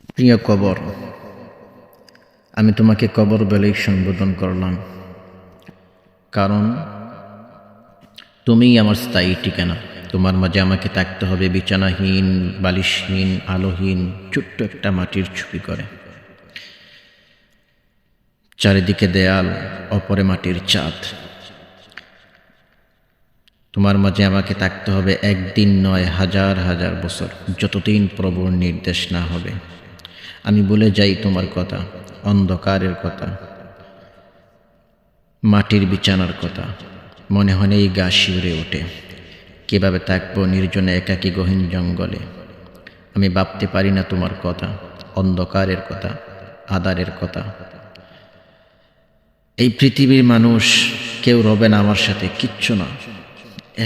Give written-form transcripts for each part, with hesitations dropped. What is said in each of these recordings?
প্রিয় কবর, আমি তোমাকে কবর বলেই সম্বোধন করলাম, কারণ তুমিই আমার স্থায়ী ঠিকানা। তোমার মাঝে আমাকে থাকতে হবে বিছানাহীন, বালিশহীন, আলোহীন, ছোট্ট একটা মাটির ছবি করে। চারিদিকে দেয়াল, অপরে মাটির চাঁদ। তোমার মাঝে আমাকে থাকতে হবে একদিন নয়, হাজার হাজার বছর, যতদিন প্রভুর নির্দেশ না হবে। আমি বলে যাই তোমার কথা, অন্ধকারের কথা, মাটির বিছানার কথা। মনে হয় এই গা শিউরে ওঠে। কীভাবে থাকবো নির্জনে একাকী গহীন জঙ্গলে। আমি ভাবতে পারি না তোমার কথা, অন্ধকারের কথা, আঁধারের কথা। এই পৃথিবীর মানুষ কেউ রবে না আমার সাথে, কিচ্ছু না।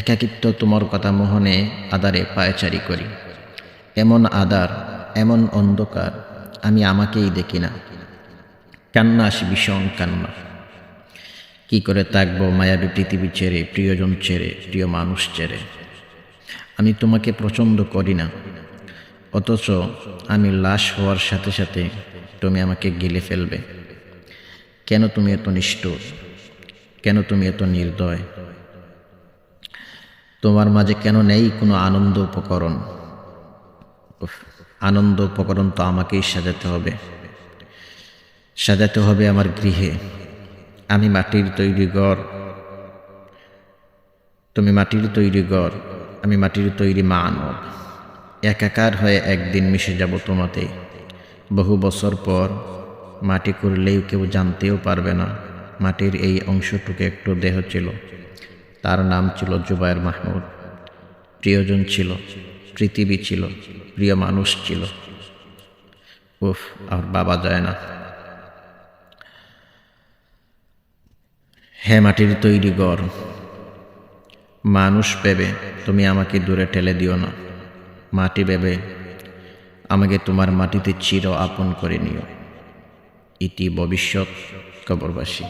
একাকিত্ব তোমার কথা মোহনে আঁধারে পায়চারি করি। এমন আঁধার, এমন অন্ধকার, আমি আমাকেই দেখি না। কান্না আসি, ভীষণ কান্না। কি করে থাকবো মায়াবী পৃথিবী ছেড়ে, প্রিয়জন ছেড়ে, প্রিয় মানুষ ছেড়ে। আমি তোমাকে পছন্দ করি না, অথচ আমি লাশ হওয়ার সাথে সাথে তুমি আমাকে গিলে ফেলবে। কেন তুমি এত নিষ্ঠুর? কেন তুমি এত নির্দয়? তোমার মাঝে কেন নেই কোনো আনন্দ উপকরণ? আনন্দ উপকরণ তো আমাকেই সাজাতে হবে। সাজাতে হবে আমার গৃহে। আমি মাটির তৈরি ঘর, তুমি মাটির তৈরি ঘর, আমি মাটির তৈরি মানব। একাকার হয়ে একদিন মিশে যাব তোমাতে। বহু বছর পর মাটি করলেও কেউ জানতেও পারবে না মাটির এই অংশটুকু একটু দেহ ছিল। তার নাম ছিল জুবায়ের মাহমুদ। প্রিয়জন ছিল, পৃথিবী ছিল, প্রিয় মানুষ ছিল। উফ, আর বাবা যায় না। হ্যাঁ, মাটির তৈরি ঘর, মানুষ ভেবে তুমি আমাকে দূরে ঠেলে দিও না। মাটি ভেবে আমাকে তোমার মাটিতে চির আপন করে নিও। ইতি ভবিষ্যৎ কবরবাসী।